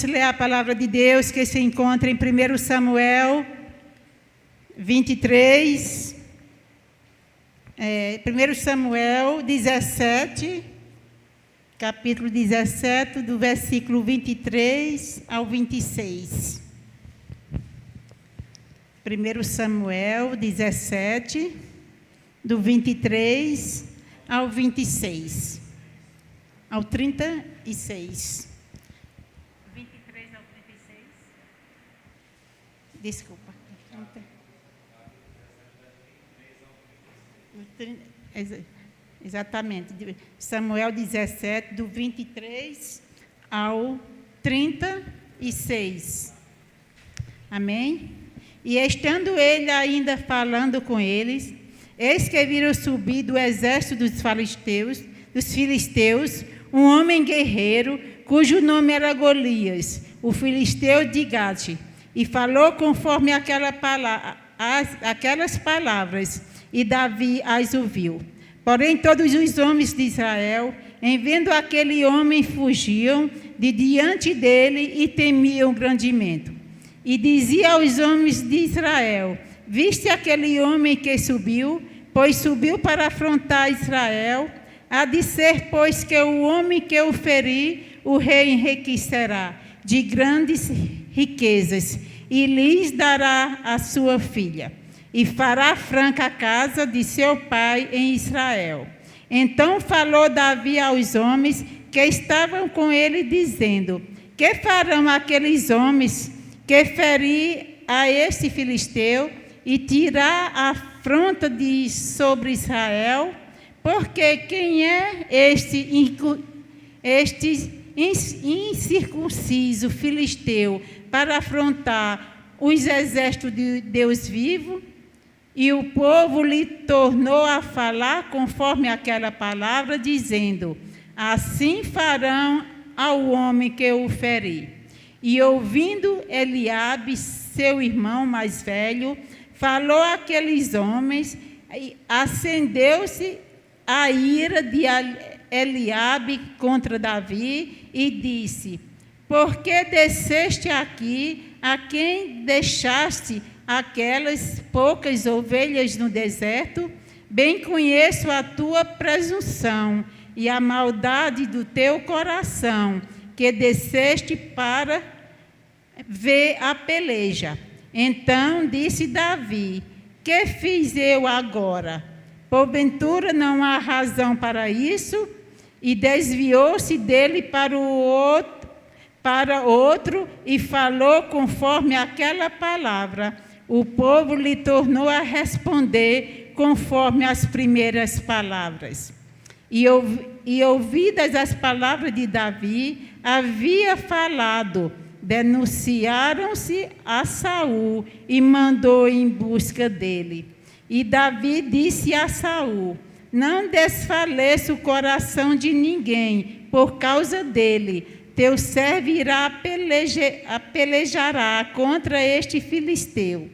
Vamos ler a palavra de Deus que se encontra em 1 Samuel 23, 1 Samuel 17, capítulo 17, do versículo 23 ao 26. 1 Samuel 17, do 23 ao 26, ao 36. 23 ao 36? Desculpa. Exatamente. Samuel 17, do 23 ao 36. Amém? E estando ele ainda falando com eles, eis que viram subir do exército dos filisteus, um homem guerreiro, cujo nome era Golias, o filisteu de Gate, e falou conforme aquelas palavras, e Davi as ouviu. Porém, todos os homens de Israel, em vendo aquele homem, fugiam de diante dele e temiam grandemente. E dizia aos homens de Israel: viste aquele homem que subiu? Pois subiu para afrontar Israel. Há de ser, pois, que o homem que o ferir, o rei enriquecerá de grandes riquezas, e lhes dará a sua filha, e fará franca a casa de seu pai em Israel. Então falou Davi aos homens que estavam com ele, dizendo: que farão aqueles homens que ferir a este filisteu e tirar a afronta de sobre Israel? Porque quem é este incircunciso filisteu para afrontar os exércitos de Deus vivo? E o povo lhe tornou a falar conforme aquela palavra, dizendo: assim farão ao homem que o ferir. E ouvindo Eliabe, seu irmão mais velho, falou àqueles homens, e acendeu-se a ira de Eliabe contra Davi, e disse: por que desceste aqui, a quem deixaste aquelas poucas ovelhas no deserto? Bem conheço a tua presunção e a maldade do teu coração, que desceste para ver a peleja. Então disse Davi: que fiz eu agora? Porventura não há razão para isso? E desviou-se dele para outro e falou conforme aquela palavra. O povo lhe tornou a responder conforme as primeiras palavras. E ouvidas as palavras de Davi, havia falado, denunciaram-se a Saul e mandou em busca dele. E Davi disse a Saul: não desfaleça o coração de ninguém por causa dele. Teu servo irá pelejará contra este filisteu.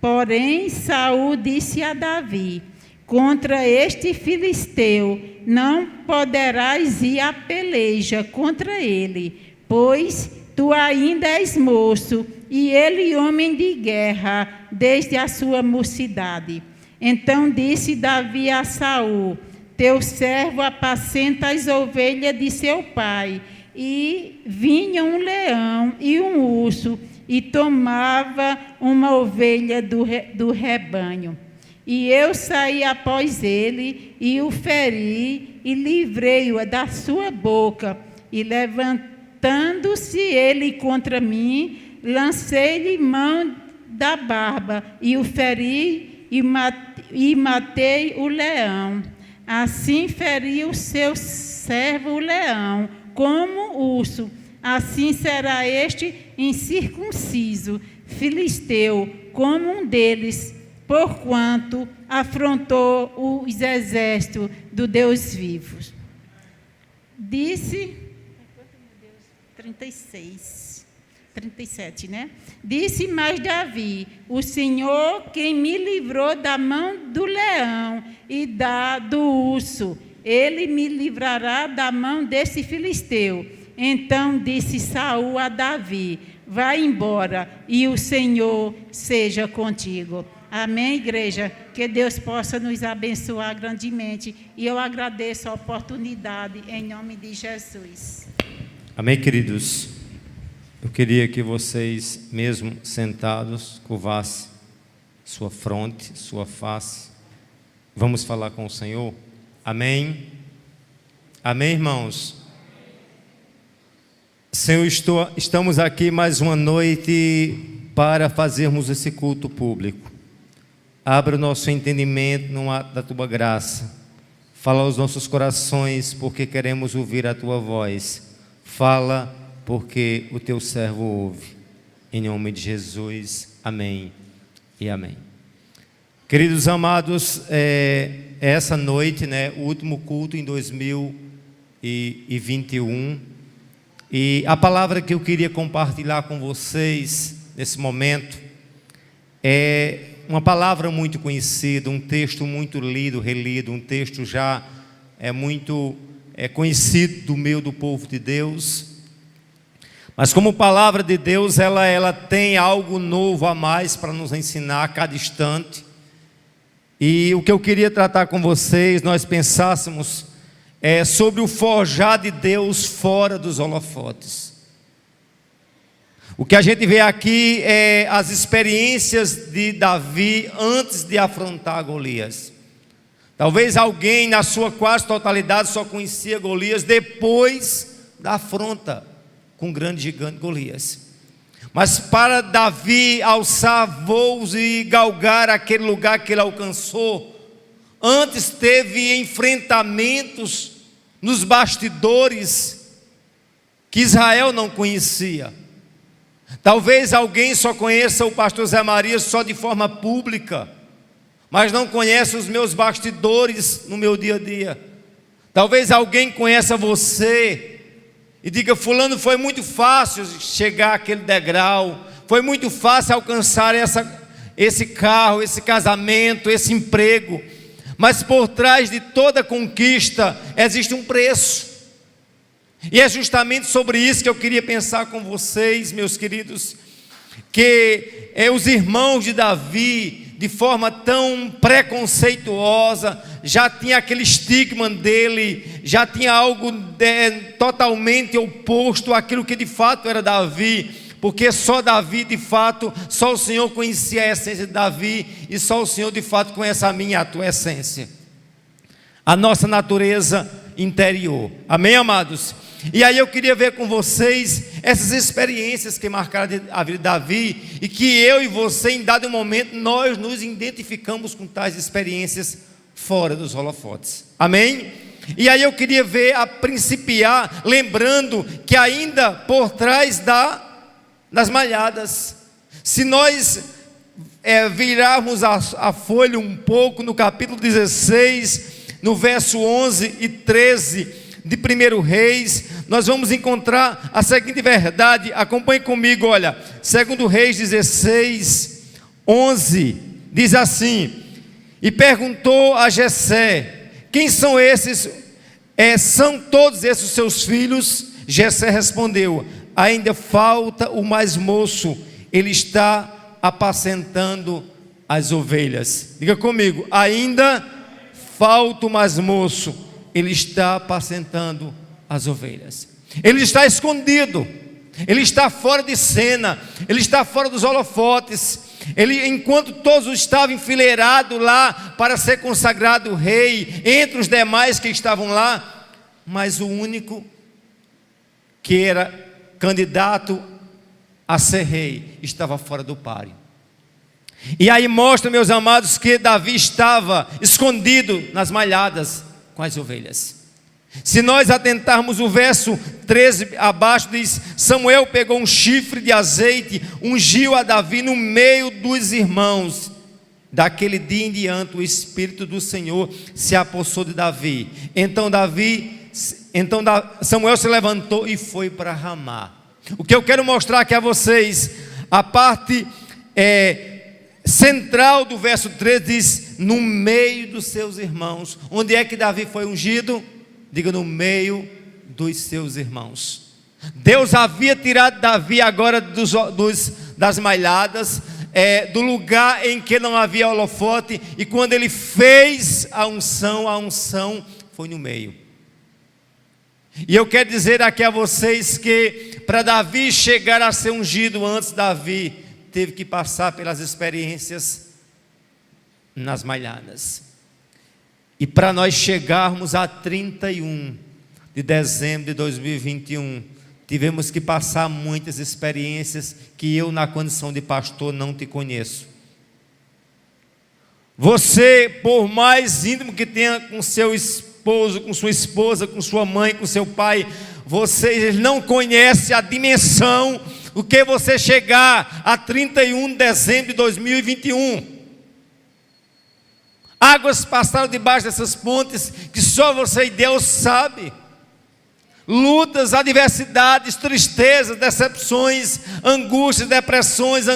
Porém, Saul disse a Davi: contra este filisteu não poderás ir à peleja contra ele, pois tu ainda és moço, e ele homem de guerra desde a sua mocidade. Então disse Davi a Saul: teu servo apacenta as ovelhas de seu pai. E vinha um leão e um urso, e tomava uma ovelha do rebanho. E eu saí após ele, e o feri, e livrei-o da sua boca. E levantando-se ele contra mim, lancei-lhe mão da barba, e o feri, e matei o leão. Assim feri o seu servo o leão, como urso. Assim será este incircunciso filisteu, como um deles, porquanto afrontou os exércitos do Deus vivo. Disse, 37, né? Disse mais Davi: o Senhor quem me livrou da mão do leão e do urso, ele me livrará da mão desse filisteu. Então disse Saul a Davi: vai embora e o Senhor seja contigo. Amém, igreja? Que Deus possa nos abençoar grandemente. E eu agradeço a oportunidade em nome de Jesus. Amém, queridos? Eu queria que vocês, mesmo sentados, curvassem sua fronte, sua face. Vamos falar com o Senhor? Amém? Amém, irmãos? Senhor, estamos aqui mais uma noite para fazermos esse culto público. Abra o nosso entendimento no ato da Tua graça. Fala aos nossos corações, porque queremos ouvir a Tua voz. Fala, porque o Teu servo ouve. Em nome de Jesus, amém e amém. Queridos amados, essa noite, o último culto em 2021, e a palavra que eu queria compartilhar com vocês nesse momento é uma palavra muito conhecida, um texto muito lido, relido, um texto já muito conhecido do povo de Deus. Mas como palavra de Deus, ela tem algo novo a mais para nos ensinar a cada instante. E o que eu queria tratar com vocês, nós pensássemos sobre o forjar de Deus fora dos holofotes. O que a gente vê aqui é as experiências de Davi antes de afrontar Golias. Talvez alguém na sua quase totalidade só conhecia Golias depois da afronta com o grande gigante Golias. Mas para Davi alçar voos e galgar aquele lugar que ele alcançou, antes teve enfrentamentos nos bastidores que Israel não conhecia. Talvez alguém só conheça o pastor Zé Maria só de forma pública, mas não conhece os meus bastidores no meu dia a dia. Talvez alguém conheça você e diga: fulano, foi muito fácil chegar àquele degrau, foi muito fácil alcançar esse carro, esse casamento, esse emprego. Mas por trás de toda conquista existe um preço. E é justamente sobre isso que eu queria pensar com vocês, meus queridos, que os irmãos de Davi, de forma tão preconceituosa, já tinha aquele estigma dele, já tinha algo totalmente oposto àquilo que de fato era Davi, porque só Davi de fato, só o Senhor conhecia a essência de Davi, e só o Senhor de fato conhece a minha e a tua essência, a nossa natureza interior. Amém, amados? E aí eu queria ver com vocês essas experiências que marcaram a vida de Davi, e que eu e você, em dado momento, nós nos identificamos com tais experiências fora dos holofotes. Amém? E aí eu queria ver a principiar, lembrando que ainda por trás das malhadas, se nós virarmos a folha um pouco no capítulo 16, no verso 11 e 13 de 1 Reis, nós vamos encontrar a seguinte verdade. Acompanhe comigo, olha, 2 Reis 16, 11, diz assim: e perguntou a Jessé: quem são esses? São todos esses os seus filhos? Jessé respondeu: ainda falta o mais moço, ele está apacentando as ovelhas. Diga comigo: ainda falta o mais moço, ele está apacentando as ovelhas. Ele está escondido, ele está fora de cena, ele está fora dos holofotes. Enquanto todos estavam enfileirados lá para ser consagrado rei, entre os demais que estavam lá, mas o único que era candidato a ser rei estava fora do páreo. E aí mostra, meus amados, que Davi estava escondido nas malhadas com as ovelhas. Se nós atentarmos o verso 13 abaixo, diz: Samuel pegou um chifre de azeite, ungiu a Davi no meio dos irmãos. Daquele dia em diante o Espírito do Senhor se apossou de Davi. Então Samuel se levantou e foi para Ramá. O que eu quero mostrar aqui a vocês, a parte central do verso 13 diz: no meio dos seus irmãos. Onde é que Davi foi ungido? Diga: no meio dos seus irmãos. Deus havia tirado Davi agora das malhadas, do lugar em que não havia holofote, e quando ele fez a unção foi no meio. E eu quero dizer aqui a vocês que para Davi chegar a ser ungido antes, Davi teve que passar pelas experiências nas malhadas. E para nós chegarmos a 31 de dezembro de 2021, tivemos que passar muitas experiências que eu, na condição de pastor, não te conheço. Você, por mais íntimo que tenha com seu esposo, com sua esposa, com sua mãe, com seu pai, vocês não conhecem a dimensão do que você chegar a 31 de dezembro de 2021. Águas passaram debaixo dessas pontes que só você e Deus sabe. Lutas, adversidades, tristezas, decepções, angústias, depressões,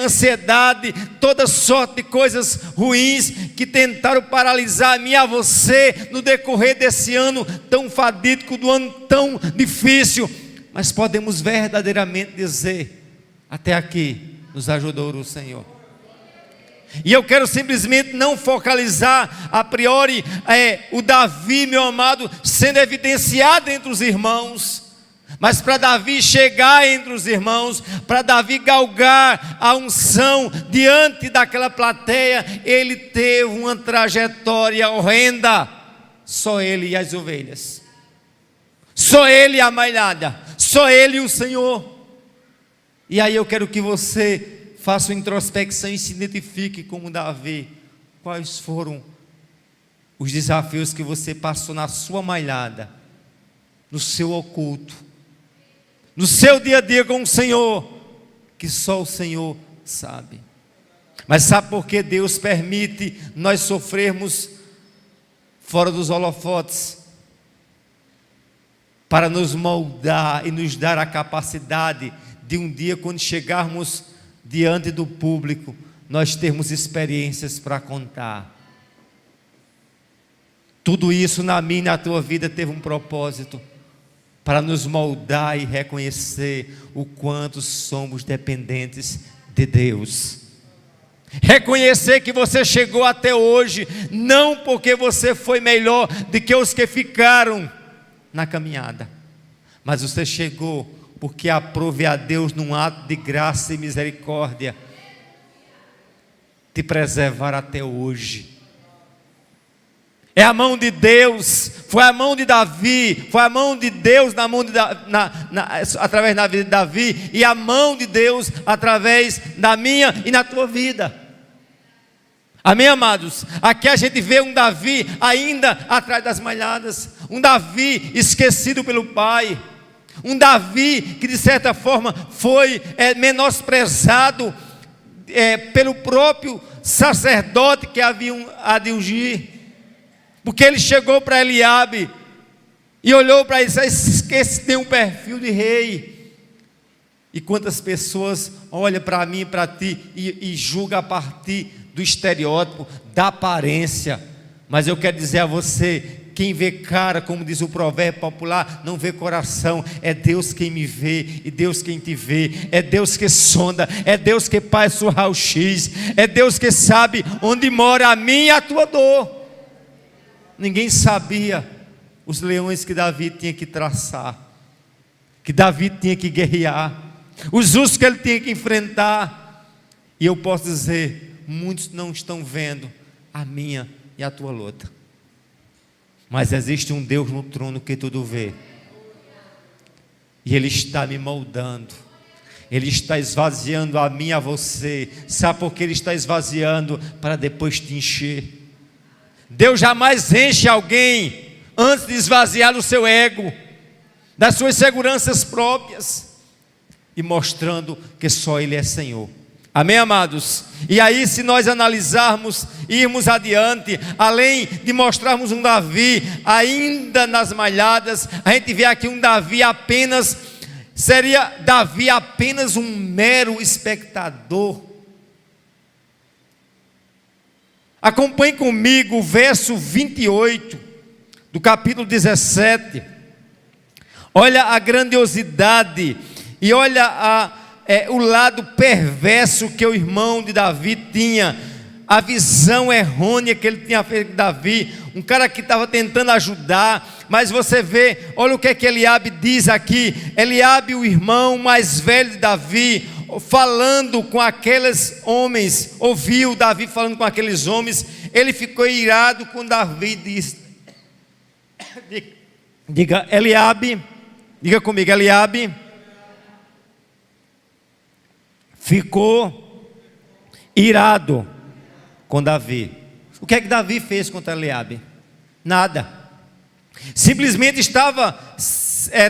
ansiedade, toda sorte de coisas ruins que tentaram paralisar a mim e a você no decorrer desse ano tão fatídico, do ano tão difícil. Mas podemos verdadeiramente dizer: até aqui nos ajudou o Senhor. E eu quero simplesmente não focalizar a priori o Davi, meu amado, sendo evidenciado entre os irmãos, mas para Davi chegar entre os irmãos, para Davi galgar a unção diante daquela plateia, ele teve uma trajetória horrenda. Só ele e as ovelhas, só ele e a malhada, só ele e o Senhor. E aí eu quero que você faça uma introspecção e se identifique como Davi. Quais foram os desafios que você passou na sua malhada, no seu oculto, no seu dia a dia com o Senhor, que só o Senhor sabe. Mas sabe por que Deus permite nós sofrermos fora dos holofotes? Para nos moldar e nos dar a capacidade de um dia, quando chegarmos diante do público, nós termos experiências para contar. Tudo isso na minha e na tua vida teve um propósito, para nos moldar e reconhecer o quanto somos dependentes de Deus. Reconhecer que você chegou até hoje, não porque você foi melhor do que os que ficaram na caminhada, mas você chegou porque aprove a Deus, num ato de graça e misericórdia, te preservar até hoje. É a mão de Deus, foi a mão de Davi, foi a mão de Deus na mão de através da vida de Davi, e a mão de Deus através da minha e na tua vida. Amém, amados? Aqui a gente vê um Davi ainda atrás das malhadas, um Davi esquecido pelo pai, um Davi que de certa forma foi menosprezado pelo próprio sacerdote que haviam a de ungir, porque ele chegou para Eliabe e olhou para ele e disse: esse tem um perfil de rei. E quantas pessoas olham para mim e para ti e julgam a partir do estereótipo, da aparência. Mas eu quero dizer a você: quem vê cara, como diz o provérbio popular, não vê coração. É Deus quem me vê e Deus quem te vê. É Deus que sonda, é Deus que faz o raio-x, é Deus que sabe onde mora a minha e a tua dor. Ninguém sabia os leões que Davi tinha que traçar, que Davi tinha que guerrear, os ursos que ele tinha que enfrentar. E eu posso dizer, muitos não estão vendo a minha e a tua luta, mas existe um Deus no trono que tudo vê, e Ele está me moldando, Ele está esvaziando a mim e a você. Sabe por que Ele está esvaziando? Para depois te encher. Deus jamais enche alguém antes de esvaziar o seu ego, das suas seguranças próprias, e mostrando que só Ele é Senhor. Amém, amados? E aí, se nós analisarmos, irmos adiante, além de mostrarmos um Davi ainda nas malhadas, a gente vê aqui um Davi apenas, seria Davi apenas um mero espectador. Acompanhe comigo o verso 28 do capítulo 17. Olha a grandiosidade e olha o lado perverso que o irmão de Davi tinha, a visão errônea que ele tinha feito de Davi, um cara que estava tentando ajudar, mas você vê, olha o que é que Eliabe diz aqui. Eliabe, o irmão mais velho de Davi, falando com aqueles homens, ouviu Davi falando com aqueles homens, ele ficou irado com Davi, disse, diga Eliabe, diga comigo, Eliabe ficou irado com Davi. O que é que Davi fez contra Eliabe? Nada. Simplesmente estava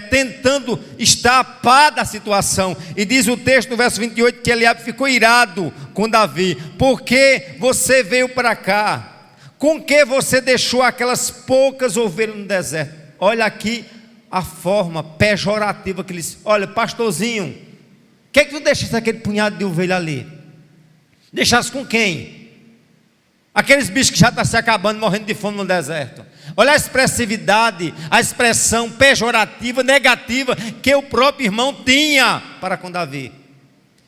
tentando escapar da situação. E diz o texto no verso 28 que Eliabe ficou irado com Davi. Por que você veio para cá? Com que você deixou aquelas poucas ovelhas no deserto? Olha aqui a forma pejorativa que eles... Olha, pastorzinho, o que é que tu deixaste aquele punhado de ovelha ali? Deixaste com quem? Aqueles bichos que já estão se acabando, morrendo de fome no deserto. Olha a expressividade, a expressão pejorativa, negativa que o próprio irmão tinha para com Davi.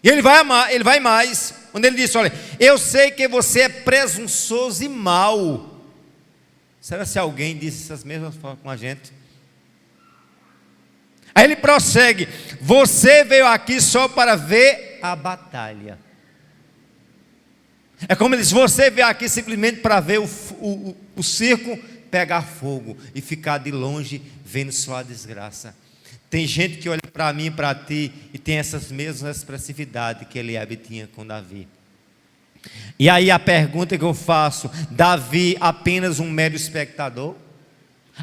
E ele vai mais, quando ele disse, olha, eu sei que você é presunçoso e mau. Será se alguém disse essas mesmas coisas com a gente? Aí ele prossegue, você veio aqui só para ver a batalha. É como ele diz, você veio aqui simplesmente para ver o circo pegar fogo e ficar de longe vendo sua desgraça. Tem gente que olha para mim e para ti e tem essas mesmas expressividades que Eliabe tinha com Davi. E aí a pergunta que eu faço, Davi apenas um mero espectador?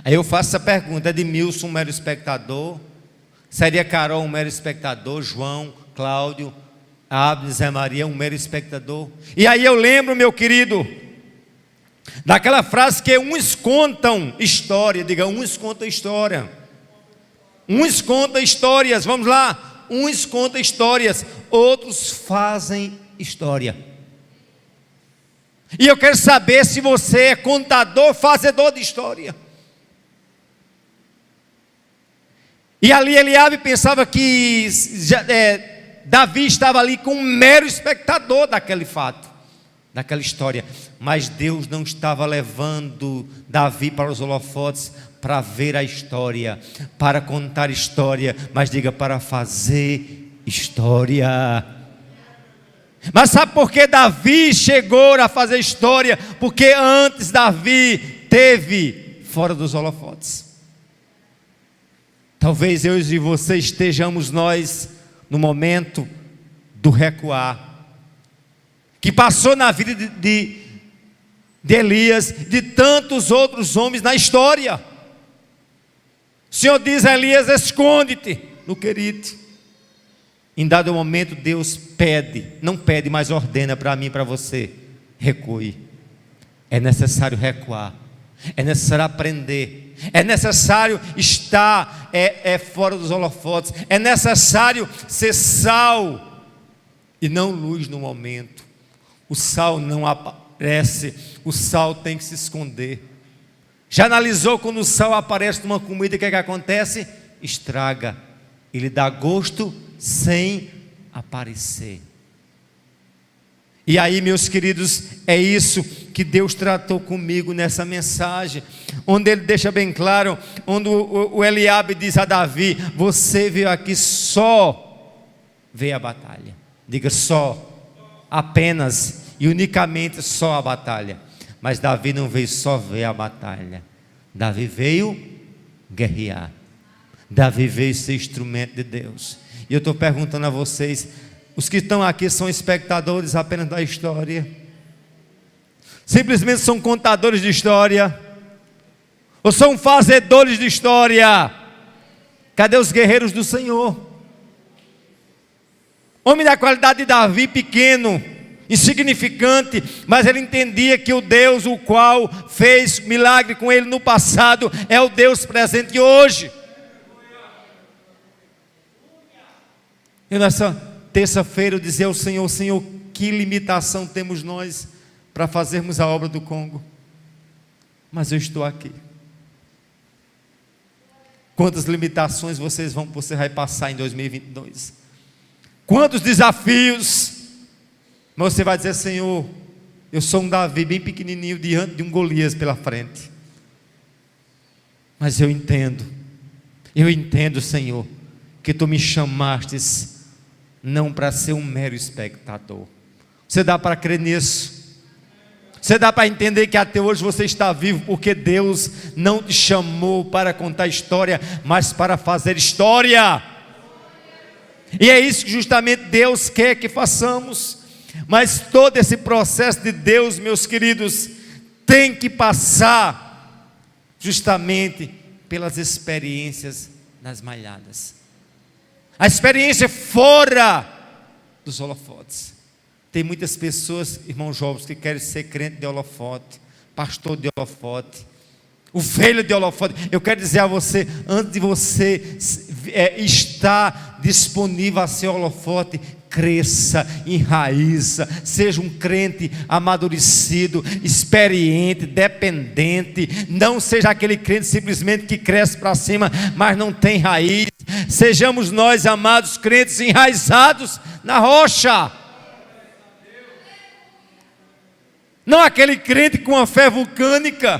Aí eu faço essa pergunta, Edmilson um mero espectador? Seria Carol um mero espectador? João, Cláudio, Abner, Zé Maria, um mero espectador? E aí eu lembro, meu querido, daquela frase que uns contam história, diga, uns contam história. Uns contam histórias, vamos lá, uns contam histórias, outros fazem história. E eu quero saber se você é contador, fazedor de história. E ali Eliabe pensava que Davi estava ali como um mero espectador daquele fato, daquela história. Mas Deus não estava levando Davi para os holofotes para ver a história, para contar história, mas diga, para fazer história. Mas sabe por que Davi chegou a fazer história? Porque antes Davi teve fora dos holofotes. Talvez eu e você estejamos nós no momento do recuar, que passou na vida de Elias, de tantos outros homens na história. O Senhor diz a Elias, esconde-te no Querite. Em dado momento Deus pede, não pede, mas ordena para mim e para você, recue. É necessário recuar, é necessário aprender, é necessário estar fora dos holofotes, é necessário ser sal e não luz no momento. O sal não aparece, o sal tem que se esconder. Já analisou quando o sal aparece numa comida, o que é que acontece? Estraga, ele dá gosto sem aparecer. E aí, meus queridos, é isso que Deus tratou comigo nessa mensagem, onde Ele deixa bem claro, onde o Eliabe diz a Davi, você veio aqui só ver a batalha. Diga só, apenas e unicamente só a batalha. Mas Davi não veio só ver a batalha, Davi veio guerrear, Davi veio ser instrumento de Deus. E eu estou perguntando a vocês, os que estão aqui são espectadores apenas da história? Simplesmente são contadores de história? Ou são fazedores de história? Cadê os guerreiros do Senhor? Homem da qualidade de Davi, pequeno, insignificante, mas ele entendia que o Deus o qual fez milagre com ele no passado é o Deus presente hoje. E nessa terça-feira eu dizia ao Senhor, Senhor, que limitação temos nós para fazermos a obra do Congo? Mas eu estou aqui. Quantas limitações você vai passar em 2022? Quantos desafios? Mas você vai dizer: Senhor, eu sou um Davi bem pequenininho diante de um Golias pela frente. Mas eu entendo, Senhor, que Tu me chamastes não para ser um mero espectador. Você dá para crer nisso? Você dá para entender que até hoje você está vivo porque Deus não te chamou para contar história, mas para fazer história. E é isso que justamente Deus quer que façamos. Mas todo esse processo de Deus, meus queridos, tem que passar justamente pelas experiências das malhadas. A experiência fora dos holofotes. Tem muitas pessoas, irmãos jovens, que querem ser crente de holofote, pastor de holofote, ovelha de holofote. Eu quero dizer a você, antes de você estar disponível a ser holofote, cresça, enraiza, seja um crente amadurecido, experiente, dependente. Não seja aquele crente simplesmente que cresce para cima, mas não tem raiz. Sejamos nós, amados crentes, enraizados na rocha. Não aquele crente com a fé vulcânica,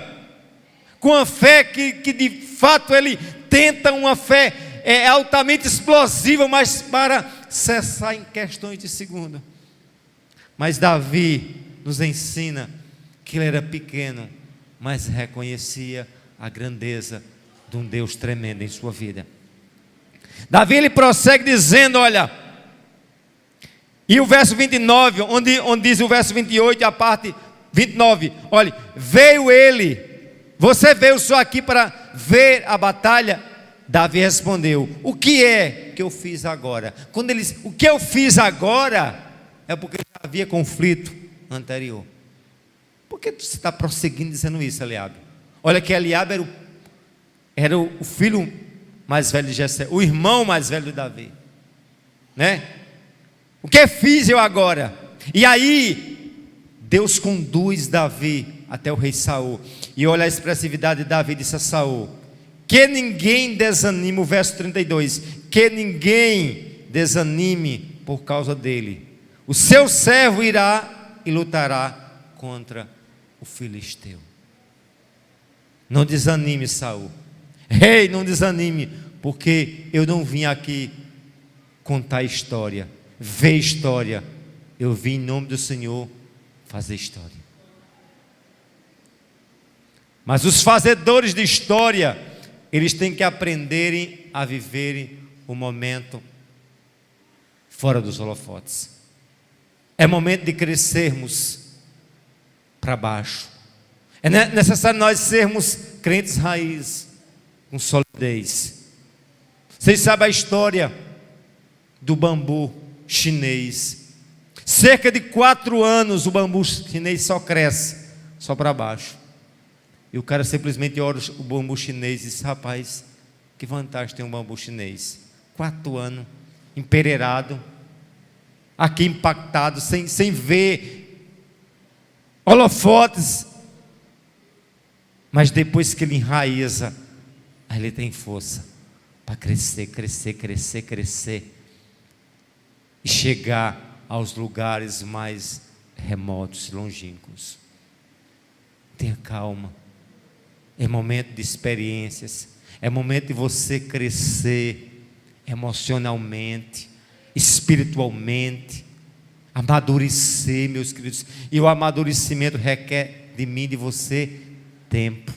com a fé que de fato ele tenta uma fé altamente explosiva, mas para cessar em questões de segundo. Mas Davi nos ensina que ele era pequeno, mas reconhecia a grandeza de um Deus tremendo em sua vida. Davi ele prossegue dizendo, olha, e o verso 29, onde diz o verso 28 e a parte 29, olha, veio ele, você veio só aqui para ver a batalha? Davi respondeu, o que é que eu fiz agora? Quando ele diz, o que eu fiz agora, é porque já havia conflito anterior. Por que você está prosseguindo dizendo isso, Eliabe? Olha que Eliabe era o filho mais velho de Jessé, o irmão mais velho de Davi, né? O que fiz eu agora? E aí Deus conduz Davi até o rei Saul, e olha a expressividade de Davi, disse a Saul, que ninguém desanime, o verso 32, que ninguém desanime por causa dele, o seu servo irá e lutará contra o filisteu. Não desanime, Saul, rei, não desanime, porque eu não vim aqui contar história, ver história, eu vim em nome do Senhor fazer história. Mas os fazedores de história, eles têm que aprenderem a viverem o momento fora dos holofotes. É momento de crescermos para baixo. É necessário nós sermos crentes raiz, com solidez. Vocês sabem a história do bambu chinês. Cerca de 4 anos o bambu chinês só cresce, só para baixo. E o cara simplesmente olha o bambu chinês e diz, rapaz, que vantagem tem um bambu chinês? 4 anos, empereirado, aqui impactado, sem ver holofotes. Mas depois que ele enraiza, aí ele tem força para crescer, crescer, crescer, crescer. E chegar aos lugares mais remotos, longínquos. Tenha calma. É momento de experiências. É momento de você crescer emocionalmente, espiritualmente, amadurecer, meus queridos. E o amadurecimento requer de mim e de você tempo.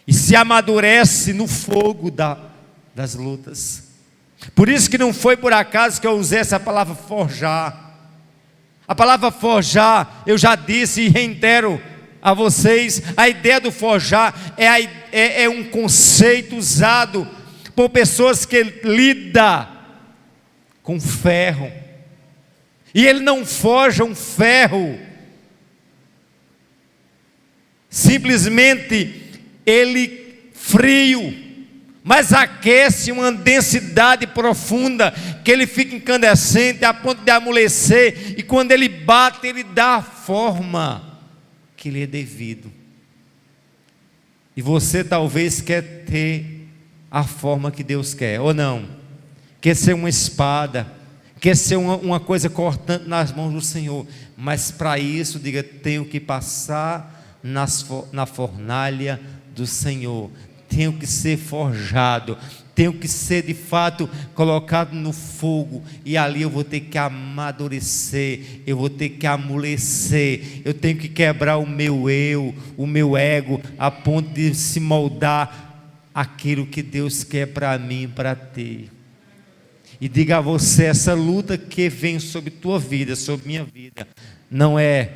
E se amadurece no fogo das lutas. Por isso que não foi por acaso que eu usei essa palavra forjar. A palavra forjar, eu já disse e reitero a vocês, a ideia do forjar é um conceito usado por pessoas que lidam com ferro. E ele não forja um ferro, simplesmente ele frio, mas aquece uma densidade profunda, que ele fica incandescente a ponto de amolecer, e quando ele bate, ele dá a forma que lhe é devido. E você talvez quer ter a forma que Deus quer, ou não? Quer ser uma espada, quer ser uma coisa cortante nas mãos do Senhor, mas para isso, diga, tenho que passar na fornalha do Senhor, tenho que ser forjado, tenho que ser de fato colocado no fogo, e ali eu vou ter que amadurecer, eu vou ter que amolecer, eu tenho que quebrar o meu ego, a ponto de se moldar aquilo que Deus quer para mim, para ti. E diga a você, essa luta que vem sobre tua vida, sobre minha vida, não é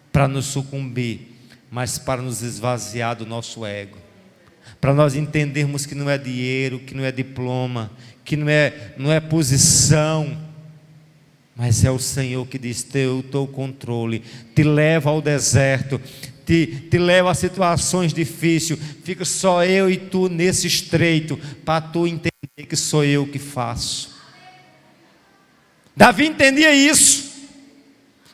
para nos sucumbir, mas para nos esvaziar do nosso ego, para nós entendermos que não é dinheiro, que não é diploma, que não é posição, mas é o Senhor que diz, eu estou o controle, te leva ao deserto, te leva a situações difíceis, fica só eu e tu nesse estreito, para tu entender que sou eu que faço. Davi entendia isso.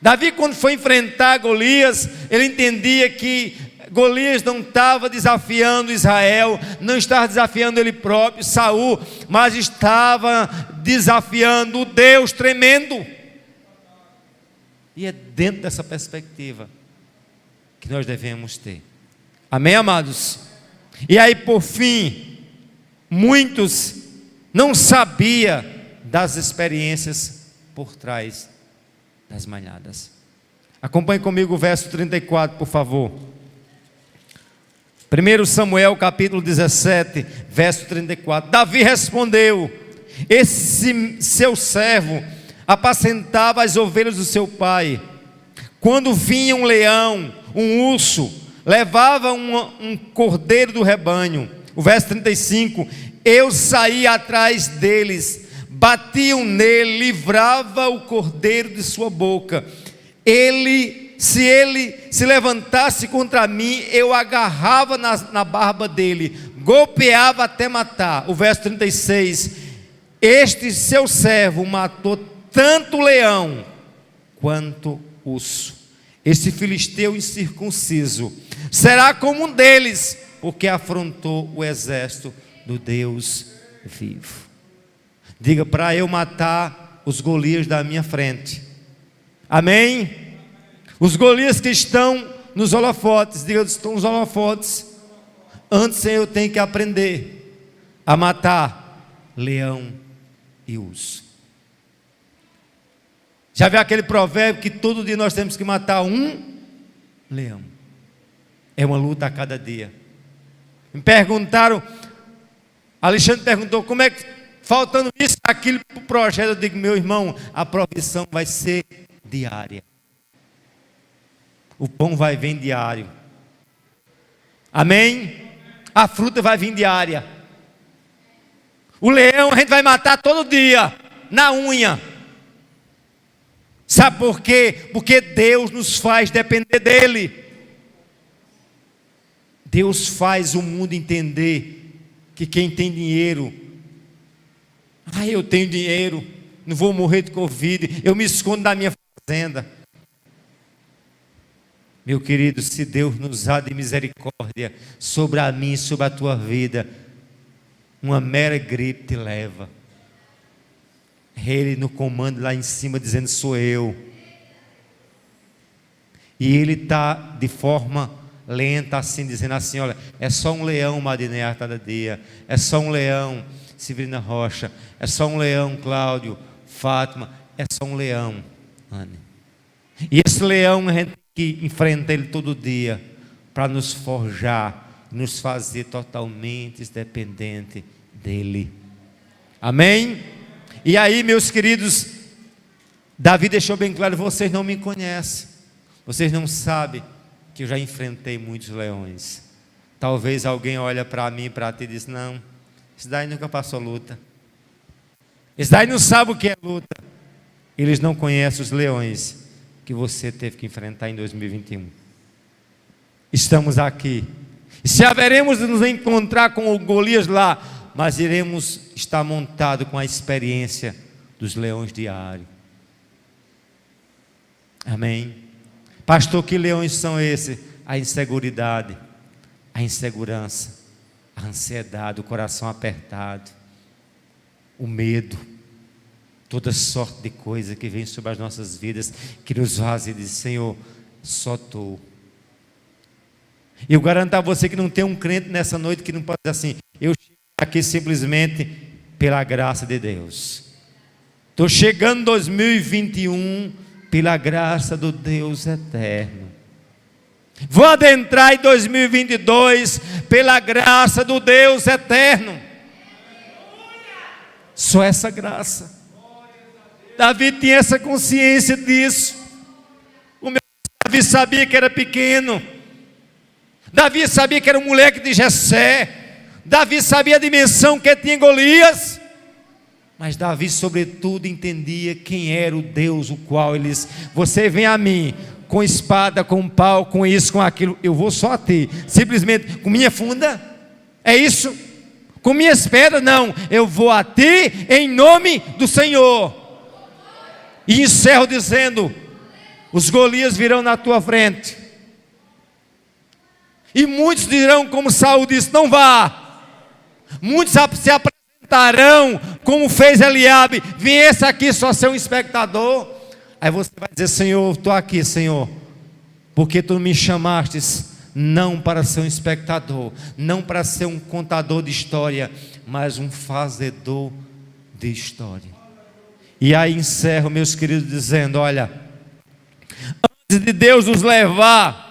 Davi, quando foi enfrentar Golias, ele entendia que Golias não estava desafiando Israel, não estava desafiando ele próprio, Saul, mas estava desafiando o Deus tremendo. E é dentro dessa perspectiva que nós devemos ter. Amém, amados? E aí, por fim, muitos não sabiam das experiências por trás das manhadas. Acompanhe comigo o verso 34, por favor. 1 Samuel capítulo 17, verso 34. Davi respondeu: esse seu servo apacentava as ovelhas do seu pai. Quando vinha um leão, um urso, levava um cordeiro do rebanho. O verso 35: eu saía atrás deles, batiam nele, livrava o cordeiro de sua boca. Se ele se levantasse contra mim, eu agarrava na barba dele, golpeava até matar. O verso 36: este seu servo matou tanto leão quanto urso. Este filisteu incircunciso será como um deles, porque afrontou o exército do Deus vivo. Diga, para eu matar os Golias da minha frente. Amém? Os Golias que estão nos holofotes, diga, estão nos holofotes. Antes eu tenho que aprender a matar leão e urso. Já viu aquele provérbio que todo dia nós temos que matar um leão? É uma luta a cada dia. Me perguntaram, Alexandre perguntou, como é que, faltando isso, aquilo para o projeto, eu digo, meu irmão, a provisão vai ser diária. O pão vai vir diário. Amém? A fruta vai vir diária. O leão a gente vai matar todo dia, na unha. Sabe por quê? Porque Deus nos faz depender dEle. Deus faz o mundo entender que quem tem dinheiro, eu tenho dinheiro, não vou morrer de Covid, eu me escondo da minha fazenda. Meu querido, se Deus nos há de misericórdia sobre a mim e sobre a tua vida, uma mera gripe te leva. Ele no comando lá em cima dizendo, sou eu. E ele está de forma lenta assim, dizendo assim, olha, é só um leão, Marinear cada dia, é só um leão, Severina Rocha, é só um leão, Cláudio, Fátima, é só um leão, Anne. E esse leão a gente tem que enfrentar ele todo dia, para nos forjar, nos fazer totalmente dependente dele. Amém? E aí, meus queridos, Davi deixou bem claro, vocês não me conhecem, vocês não sabem que eu já enfrentei muitos leões. Talvez alguém olhe para mim, para ti e diz, não, esse daí nunca passou luta, esse daí não sabe o que é luta. Eles não conhecem os leões que você teve que enfrentar em 2021. Estamos aqui, e se haveremos de nos encontrar com o Golias lá, mas iremos estar montado com a experiência dos leões diários. Amém? Pastor, que leões são esses? A inseguridade, a insegurança, a ansiedade, o coração apertado, o medo, toda sorte de coisa que vem sobre as nossas vidas, que nos faz e diz: Senhor, só Tu. E eu garanto a você que não tem um crente nessa noite que não pode dizer assim: eu chego aqui simplesmente pela graça de Deus. Estou chegando em 2021 pela graça do Deus eterno. Vou adentrar em 2022 pela graça do Deus eterno. Só essa graça. Davi tinha essa consciência disso. Davi sabia que era pequeno. Davi sabia que era um moleque de Jessé. Davi sabia a dimensão que tinha Golias. Mas Davi, sobretudo, entendia quem era o Deus o qual ele disse: você vem a mim com espada, com pau, com isso, com aquilo, eu vou só a ti. Simplesmente com minha funda, é isso? Com minhas pedras, não, eu vou a ti em nome do Senhor. E encerro dizendo: os Golias virão na tua frente, e muitos dirão como Saul disse: não vá. Muitos se apresentarão como fez Eliabe: viesse aqui só ser um espectador. Aí você vai dizer: Senhor, estou aqui, Senhor, porque Tu me chamastes não para ser um espectador, não para ser um contador de história, mas um fazedor de história. E aí encerro, meus queridos, dizendo: olha, antes de Deus nos levar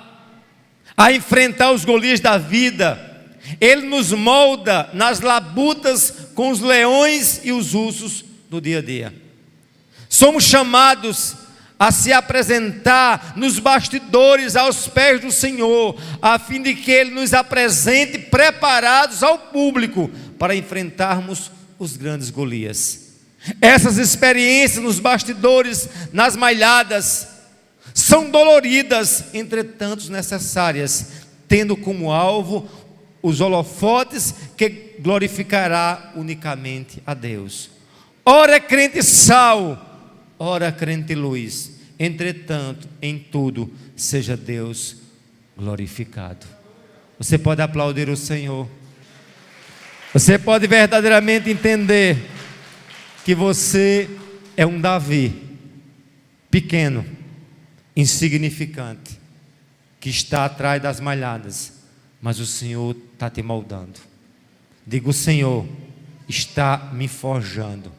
a enfrentar os Golias da vida, Ele nos molda nas labutas com os leões e os ursos do dia a dia. Somos chamados a se apresentar nos bastidores aos pés do Senhor, a fim de que Ele nos apresente preparados ao público para enfrentarmos os grandes Golias. Essas experiências nos bastidores, nas malhadas, são doloridas, entretanto necessárias, tendo como alvo os holofotes que glorificará unicamente a Deus. Ora é crente sal, ora crente luz, entretanto em tudo seja Deus glorificado. Você pode aplaudir o Senhor. Você pode verdadeiramente entender que você é um Davi pequeno, insignificante, que está atrás das malhadas, mas o Senhor está te moldando. Diga: o Senhor está me forjando.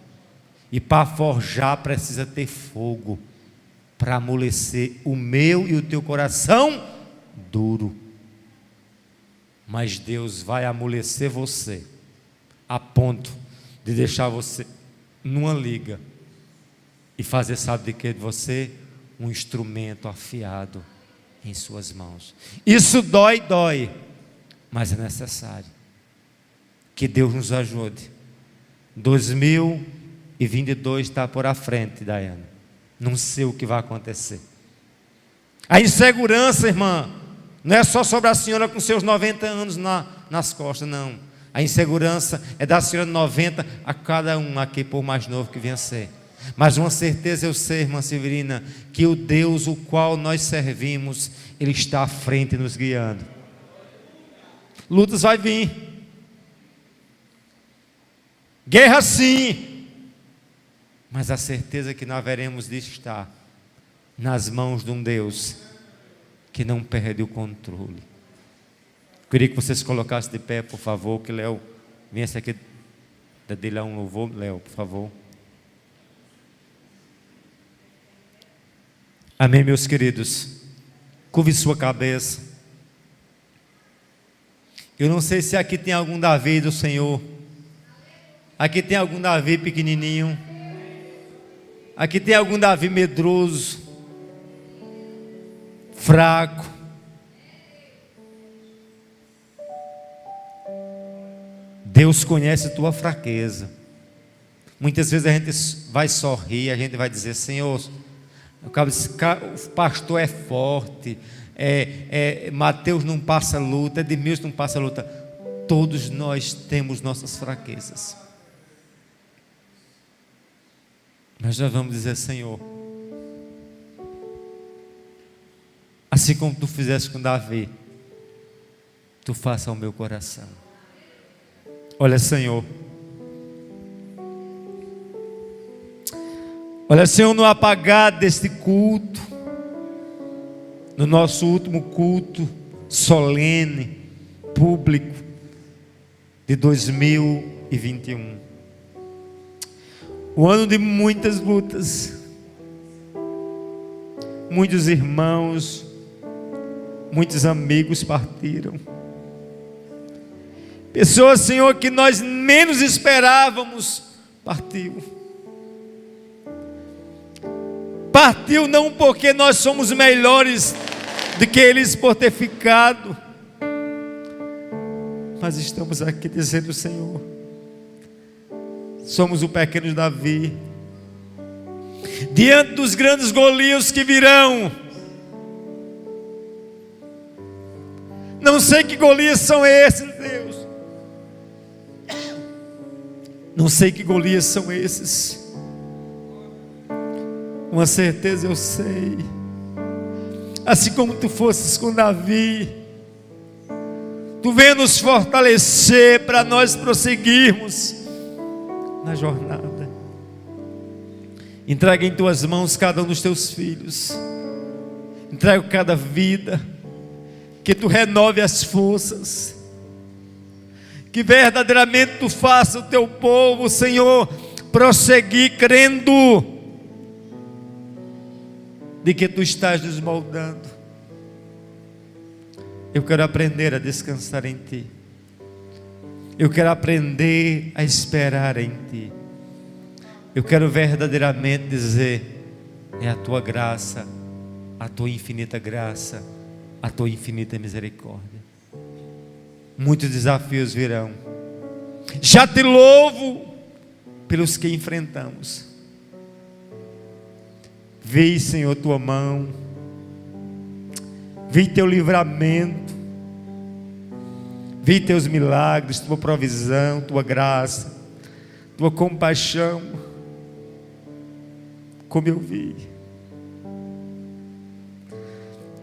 E para forjar precisa ter fogo, para amolecer o meu e o teu coração duro. Mas Deus vai amolecer você, a ponto de deixar você numa liga e fazer, sabe de que? De você um instrumento afiado em suas mãos. Isso dói, mas é necessário. Que Deus nos ajude. 2022 está por à frente, Daiane. Não sei o que vai acontecer. A insegurança, irmã, não é só sobre a senhora com seus 90 anos nas costas, não. A insegurança é da senhora 90 a cada um aqui, por mais novo que venha a ser. Mas uma certeza eu sei, irmã Severina, que o Deus o qual nós servimos, Ele está à frente nos guiando. Lutas vai vir, guerra sim, mas a certeza que nós veremos de estar nas mãos de um Deus que não perde o controle. Queria que vocês colocassem de pé, por favor, que Léo, venha aqui, dê lá um louvor, Léo, por favor. Amém, meus queridos. Curve sua cabeça. Eu não sei se aqui tem algum Davi do Senhor. Aqui tem algum Davi pequenininho. Aqui tem algum Davi medroso, fraco. Deus conhece a tua fraqueza. Muitas vezes a gente vai sorrir, a gente vai dizer: Senhor, o pastor é forte, Mateus não passa luta, Edmilson não passa luta. Todos nós temos nossas fraquezas. Mas nós vamos dizer: Senhor, assim como Tu fizeste com Davi, Tu faça ao meu coração. Olha, Senhor. Olha, Senhor, no apagar deste culto, no nosso último culto solene, público, de 2021. O ano de muitas lutas, muitos irmãos, muitos amigos partiram. Pessoas, Senhor, que nós menos esperávamos, partiu. Partiu não porque nós somos melhores do que eles por ter ficado, mas estamos aqui dizendo: Senhor, somos o pequeno Davi, diante dos grandes Golias que virão. Não sei que Golias são esses, Deus. Não sei que Golias são esses. Uma certeza eu sei. Assim como tu fosses com Davi, tu vem nos fortalecer para nós prosseguirmos na jornada. Entrega em tuas mãos cada um dos teus filhos. Entrega cada vida. Que tu renove as forças. Que verdadeiramente tu faça o teu povo, Senhor, prosseguir crendo de que tu estás nos moldando. Eu quero aprender a descansar em ti. Eu quero aprender a esperar em ti. Eu quero verdadeiramente dizer: é a tua graça, a tua infinita graça, a tua infinita misericórdia. Muitos desafios virão. Já te louvo pelos que enfrentamos. Vi, Senhor, tua mão. Vi teu livramento. Vi teus milagres, tua provisão, tua graça, tua compaixão. Como eu vi.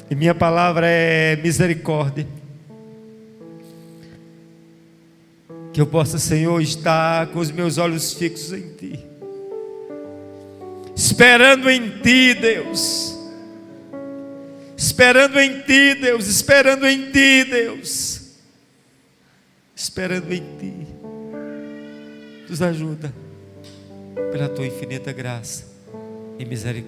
E minha palavra é misericórdia. Que eu possa, Senhor, estar com os meus olhos fixos em ti, esperando em ti, Deus. Esperando em ti, Deus. Esperando em ti, Deus. Esperando em ti. Nos ajuda pela tua infinita graça e misericórdia.